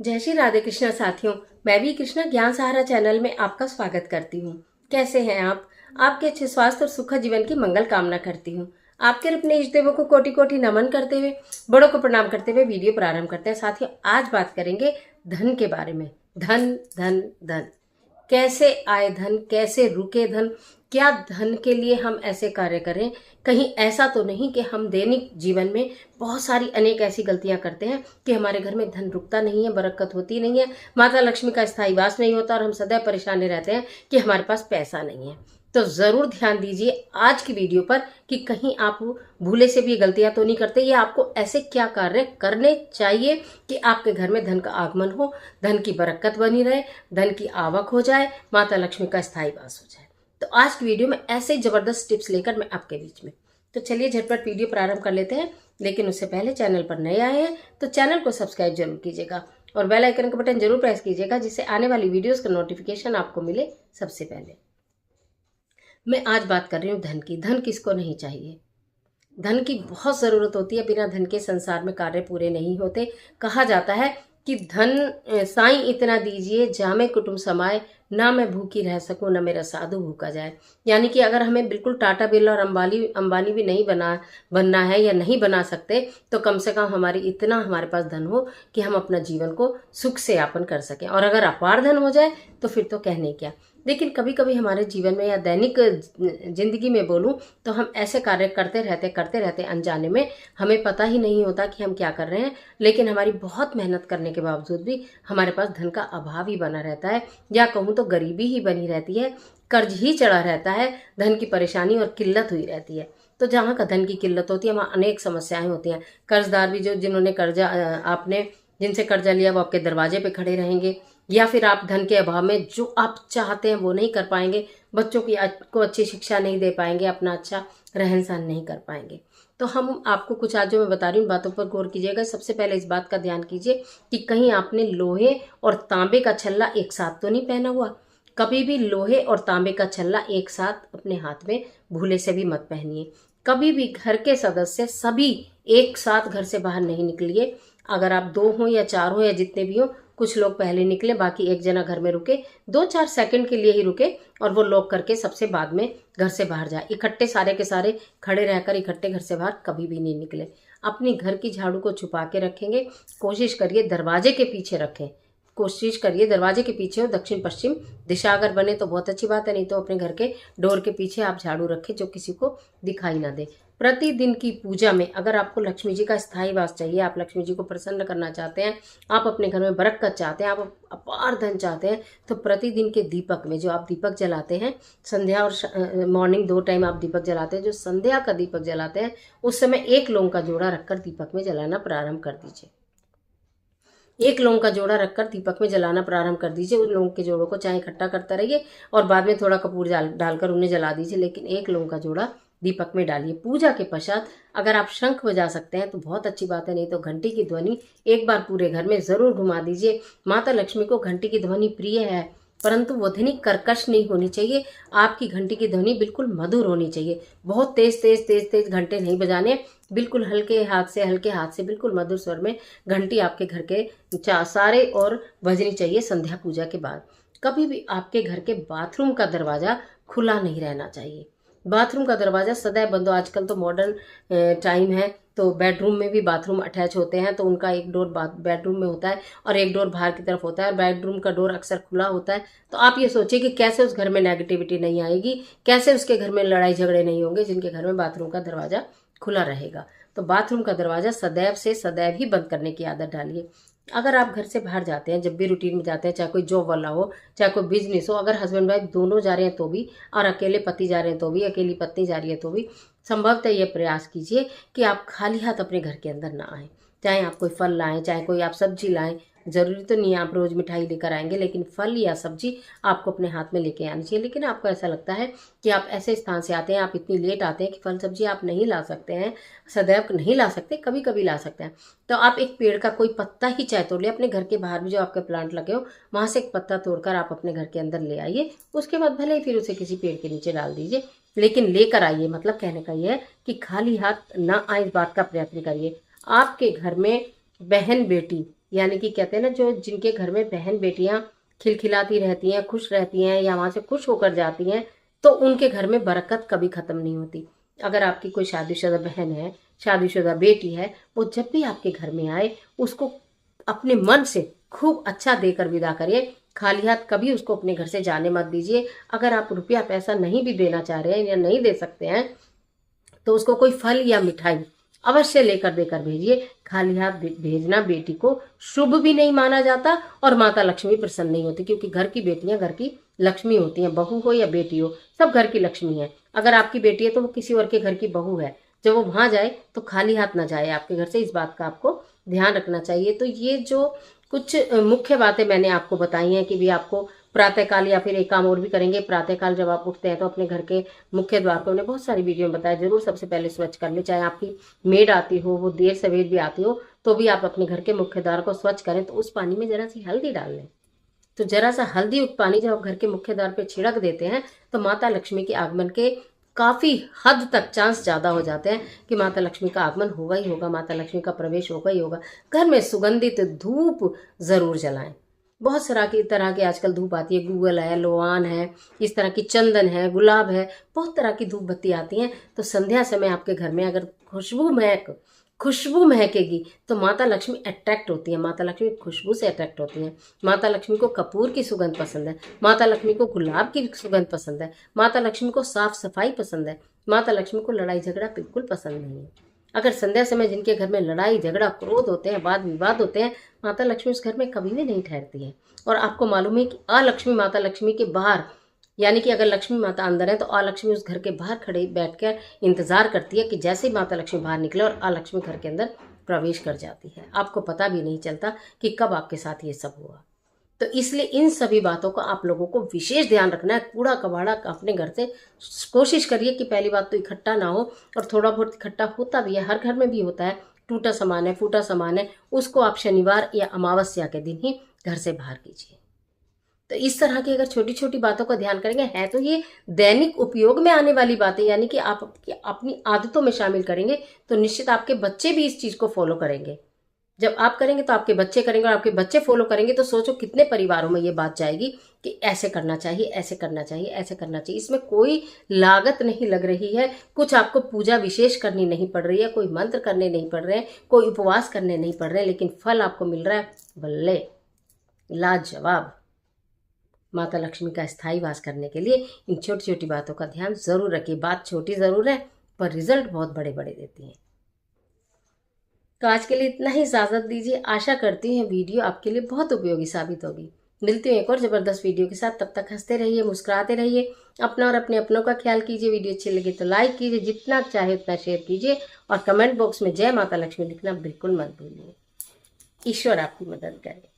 जय श्री राधे कृष्णा साथियों। मैं भी कृष्णा ज्ञान सहारा चैनल में आपका स्वागत करती हूँ। कैसे हैं आप? आपके अच्छे स्वास्थ्य और सुखद जीवन की मंगल कामना करती हूँ। आपके अपने इष्ट देवों को कोटि कोटि नमन करते हुए, बड़ों को प्रणाम करते हुए वीडियो प्रारंभ करते हैं। साथियों, आज बात करेंगे धन के बारे में। धन धन धन, कैसे आए धन, कैसे रुके धन, क्या धन के लिए हम ऐसे कार्य करें? कहीं ऐसा तो नहीं कि हम दैनिक जीवन में बहुत सारी अनेक ऐसी गलतियां करते हैं कि हमारे घर में धन रुकता नहीं है, बरकत होती नहीं है, माता लक्ष्मी का स्थायी वास नहीं होता और हम सदैव परेशान रहते हैं कि हमारे पास पैसा नहीं है। तो जरूर ध्यान दीजिए आज की वीडियो पर कि कहीं आप भूले से भी गलतियां तो नहीं करते, या आपको ऐसे क्या कार्य करने चाहिए कि आपके घर में धन का आगमन हो, धन की बरकत बनी रहे, धन की आवक हो जाए, माता लक्ष्मी का स्थायी वास हो जाए। तो आज की वीडियो में ऐसे जबरदस्त टिप्स लेकर मैं आपके बीच में। तो चलिए झटपट वीडियो प्रारंभ कर लेते हैं, लेकिन उससे पहले चैनल पर नए आए हैं तो चैनल को सब्सक्राइब जरूर कीजिएगा और बेल आइकन का बटन जरूर प्रेस कीजिएगा, जिससे आने वाली वीडियोस का नोटिफिकेशन आपको मिले सबसे पहले। मैं आज बात कर रही हूँ धन की। धन किसको नहीं चाहिए? धन की बहुत जरूरत होती है। बिना धन के संसार में कार्य पूरे नहीं होते। कहा जाता है कि धन साईं इतना दीजिए जामे कुटुंब समाए, ना मैं भूखी रह सकूं न मेरा साधु भूखा जाए। यानी कि अगर हमें बिल्कुल टाटा बिरला और अंबानी भी नहीं बनना है या नहीं बना सकते, तो कम से कम हमारे पास धन हो कि हम अपना जीवन को सुख से यापन कर सकें। और अगर अपार धन हो जाए तो फिर तो कहने क्या। लेकिन कभी कभी हमारे जीवन में या दैनिक जिंदगी में बोलूं तो हम ऐसे कार्य करते रहते अनजाने में, हमें पता ही नहीं होता कि हम क्या कर रहे हैं। लेकिन हमारी बहुत मेहनत करने के बावजूद भी हमारे पास धन का अभाव ही बना रहता है, या कहूँ तो गरीबी ही बनी रहती है, कर्ज ही चढ़ा रहता है, धन की परेशानी और किल्लत हुई रहती है। तो जहाँ का धन की किल्लत होती है वहाँ अनेक समस्याएं होती हैं। कर्जदार भी जिन्होंने कर्जा आपने जिनसे कर्जा लिया वो आपके दरवाजे पे खड़े रहेंगे, या फिर आप धन के अभाव में जो आप चाहते हैं वो नहीं कर पाएंगे, बच्चों को अच्छी शिक्षा नहीं दे पाएंगे, अपना अच्छा रहन सहन नहीं कर पाएंगे। तो हम आपको कुछ आज जो मैं बता रही हूँ बातों पर गौर कीजिएगा। सबसे पहले इस बात का ध्यान कीजिए कि कहीं आपने लोहे और तांबे का छल्ला एक साथ तो नहीं पहना हुआ। कभी भी लोहे और तांबे का छल्ला एक साथ अपने हाथ में भूले से भी मत पहनिए। कभी भी घर के सदस्य सभी एक साथ घर से बाहर नहीं निकलिए। अगर आप 2 हो या 4 हो या जितने भी हो, कुछ लोग पहले निकले, बाकी एक जना घर में रुके, 2-4 सेकंड के लिए ही रुके और वो लॉक करके सबसे बाद में घर से बाहर जाए। इकट्ठे सारे के सारे खड़े रहकर इकट्ठे घर से बाहर कभी भी नहीं निकले। अपनी घर की झाड़ू को छुपा के रखेंगे। कोशिश करिए दरवाजे के पीछे रखें। कोशिश करिए दरवाजे के पीछे हो, दक्षिण पश्चिम दिशा अगर बने तो बहुत अच्छी बात है, नहीं तो अपने घर के डोर के पीछे आप झाड़ू रखें जो किसी को दिखाई ना दे। प्रतिदिन की पूजा में अगर आपको लक्ष्मी जी का स्थायी वास चाहिए, आप लक्ष्मी जी को प्रसन्न करना चाहते हैं, आप अपने घर में बरकत चाहते हैं, आप अपार धन चाहते हैं, तो प्रतिदिन के दीपक में जो आप दीपक जलाते हैं, संध्या और मॉर्निंग 2 टाइम आप दीपक जलाते हैं, जो संध्या का दीपक जलाते हैं उस समय 1 लौंग का जोड़ा रखकर दीपक में जलाना प्रारंभ कर दीजिए। 1 लौंग का जोड़ा रखकर दीपक में जलाना प्रारंभ कर दीजिए। उन लौंग के जोड़ों को चाहे इकट्ठा करते रहिए और बाद में थोड़ा कपूर डालकर उन्हें जला दीजिए, लेकिन 1 लौंग का जोड़ा दीपक में डालिए। पूजा के पश्चात अगर आप शंख बजा सकते हैं तो बहुत अच्छी बात है, नहीं तो घंटी की ध्वनि एक बार पूरे घर में जरूर घुमा दीजिए। माता लक्ष्मी को घंटी की ध्वनि प्रिय है, परंतु वो ध्वनि कर्कश नहीं होनी चाहिए। आपकी घंटी की ध्वनि बिल्कुल मधुर होनी चाहिए। बहुत तेज तेज तेज तेज घंटे नहीं बजाने, बिल्कुल हल्के हाथ से बिल्कुल मधुर स्वर में घंटी आपके घर के सारे और बजनी चाहिए संध्या पूजा के बाद। कभी भी आपके घर के बाथरूम का दरवाजा खुला नहीं रहना चाहिए। बाथरूम का दरवाजा सदैव बंद हो। आजकल तो मॉडर्न टाइम है, तो बेडरूम में भी बाथरूम अटैच होते हैं, तो उनका एक डोर बेडरूम में होता है और एक डोर बाहर की तरफ होता है, और बेडरूम का डोर अक्सर खुला होता है। तो आप ये सोचिए कि कैसे उस घर में नेगेटिविटी नहीं आएगी, कैसे उसके घर में लड़ाई झगड़े नहीं होंगे जिनके घर में बाथरूम का दरवाजा खुला रहेगा। तो बाथरूम का दरवाजा सदैव से सदैव ही बंद करने की आदत डालिए। अगर आप घर से बाहर जाते हैं, जब भी रूटीन में जाते हैं, चाहे कोई जॉब वाला हो चाहे कोई बिजनेस हो, अगर हस्बैंड वाइफ दोनों जा रहे हैं तो भी, और अकेले पति जा रहे हैं तो भी, अकेली पत्नी जा रही है तो भी, संभवतः ये प्रयास कीजिए कि आप खाली हाथ अपने घर के अंदर ना आए। चाहे आप कोई फल लाएं, चाहे कोई आप सब्जी लाएं, जरूरी तो नहीं आप रोज मिठाई लेकर आएंगे, लेकिन फल या सब्जी आपको अपने हाथ में लेके आनी चाहिए। लेकिन आपको ऐसा लगता है कि आप ऐसे स्थान से आते हैं, आप इतनी लेट आते हैं कि फल सब्जी आप नहीं ला सकते हैं, सदैव नहीं ला सकते, कभी कभी ला सकते हैं, तो आप एक पेड़ का कोई पत्ता ही चाहे तोड़ ले, अपने घर के बाहर भी जो आपके प्लांट लगे हो वहां से एक पत्ता तोड़कर आप अपने घर के अंदर ले आइए। उसके बाद भले ही फिर उसे किसी पेड़ के नीचे डाल दीजिए, लेकिन लेकर आइए। मतलब कहने का यह है कि खाली हाथ ना आए, इस बात का प्रयत्न करिए। आपके घर में बहन बेटी यानी कि कहते हैं ना, जो जिनके घर में बहन बेटियां खिलखिलाती रहती हैं, खुश रहती हैं या वहां से खुश होकर जाती हैं, तो उनके घर में बरकत कभी खत्म नहीं होती। अगर आपकी कोई शादीशुदा बहन है, शादीशुदा बेटी है, वो जब भी आपके घर में आए उसको अपने मन से खूब अच्छा देकर विदा करिए। खाली हाथ कभी उसको अपने घर से जाने मत दीजिए। अगर आप रुपया पैसा नहीं भी देना चाह रहे हैं या नहीं दे सकते हैं, तो उसको कोई फल या मिठाई अवश्य लेकर देकर भेजिए। खाली हाथ भेजना बेटी को शुभ भी नहीं माना जाता और माता लक्ष्मी प्रसन्न नहीं होती, क्योंकि घर की बेटियां घर की लक्ष्मी होती हैं। बहू हो या बेटी हो, सब घर की लक्ष्मी है। अगर आपकी बेटी है तो वो किसी और के घर की बहू है। जब वो वहां जाए तो खाली हाथ ना जाए आपके घर से, इस बात का आपको ध्यान रखना चाहिए। तो ये जो कुछ मुख्य बातें मैंने आपको बताई हैं कि भी आपको प्रातःकाल, या फिर एक काम और भी करेंगे, प्रातःकाल जब आप उठते हैं तो अपने घर के मुख्य द्वार को, उन्हें बहुत सारी वीडियो में बताया, जरूर सबसे पहले स्वच्छ कर ले। चाहे आपकी मेड आती हो, वो देर सवेर भी आती हो, तो भी आप अपने घर के मुख्य द्वार को स्वच्छ करें। तो उस पानी में जरा सी हल्दी डाल लें। तो जरा सा हल्दी युक्त पानी जब आप घर के मुख्य द्वार पे छिड़क देते हैं तो माता लक्ष्मी के आगमन के काफी हद तक चांस ज्यादा हो जाते हैं कि माता लक्ष्मी का आगमन होगा ही होगा, माता लक्ष्मी का प्रवेश होगा ही होगा। घर में सुगंधित धूप जरूर जलाएं। बहुत तरह की आजकल धूप आती है, गूगल है, लोआन है, इस तरह की चंदन है, गुलाब है, बहुत तरह की धूप बत्ती आती हैं। तो संध्या समय आपके घर में अगर खुशबू महकेगी तो माता लक्ष्मी अट्रैक्ट होती है। माता लक्ष्मी खुशबू से अट्रैक्ट होती हैं। माता लक्ष्मी को कपूर की सुगंध पसंद है, माता लक्ष्मी को गुलाब की सुगंध पसंद है, माता लक्ष्मी को साफ सफाई पसंद है, माता लक्ष्मी को लड़ाई झगड़ा बिल्कुल पसंद नहीं है। अगर संध्या समय जिनके घर में लड़ाई झगड़ा क्रोध होते हैं, वाद विवाद होते हैं, माता लक्ष्मी उस घर में कभी भी नहीं ठहरती है। और आपको मालूम है कि अलक्ष्मी माता लक्ष्मी के बाहर, यानी कि अगर लक्ष्मी माता अंदर है तो अलक्ष्मी उस घर के बाहर खड़े बैठकर इंतजार करती है कि जैसे ही माता लक्ष्मी बाहर निकले और अलक्ष्मी घर के अंदर प्रवेश कर जाती है। आपको पता भी नहीं चलता कि कब आपके साथ ये सब हुआ। तो इसलिए इन सभी बातों का आप लोगों को विशेष ध्यान रखना है। कूड़ा कबाड़ा अपने घर से कोशिश करिए कि पहली बात तो इकट्ठा ना हो, और थोड़ा बहुत इकट्ठा होता भी है, हर घर में भी होता है, टूटा सामान है, फूटा सामान है, उसको आप शनिवार या अमावस्या के दिन ही घर से बाहर कीजिए। तो इस तरह की अगर छोटी छोटी बातों का ध्यान करेंगे, है तो ये दैनिक उपयोग में आने वाली बातें, यानी कि आप अपनी आदतों में शामिल करेंगे तो निश्चित आपके बच्चे भी इस चीज को फॉलो करेंगे। जब आप करेंगे तो आपके बच्चे करेंगे, और आपके बच्चे फॉलो करेंगे तो सोचो कितने परिवारों में ये बात जाएगी कि ऐसे करना चाहिए, ऐसे करना चाहिए, ऐसे करना चाहिए। इसमें कोई लागत नहीं लग रही है, कुछ आपको पूजा विशेष करनी नहीं पड़ रही है, कोई मंत्र करने नहीं पड़ रहे हैं, कोई उपवास करने नहीं पड़ रहे हैं, लेकिन फल आपको मिल रहा है बल्ले लाजवाब। माता लक्ष्मी का स्थायी वास करने के लिए इन छोटी छोटी बातों का ध्यान जरूर रखिए। बात छोटी जरूर है पर रिजल्ट बहुत बड़े बड़े देती हैं। तो आज के लिए इतना ही, इजाजत दीजिए। आशा करती हूँ वीडियो आपके लिए बहुत उपयोगी साबित होगी। मिलती हूँ एक और जबरदस्त वीडियो के साथ। तब तक हंसते रहिए, मुस्कुराते रहिए, अपना और अपने अपनों का ख्याल कीजिए। वीडियो अच्छी लगी तो लाइक कीजिए, जितना चाहे उतना शेयर कीजिए, और कमेंट बॉक्स में जय माता लक्ष्मी लिखना बिल्कुल मत भूलिए। ईश्वर आपकी मदद करे।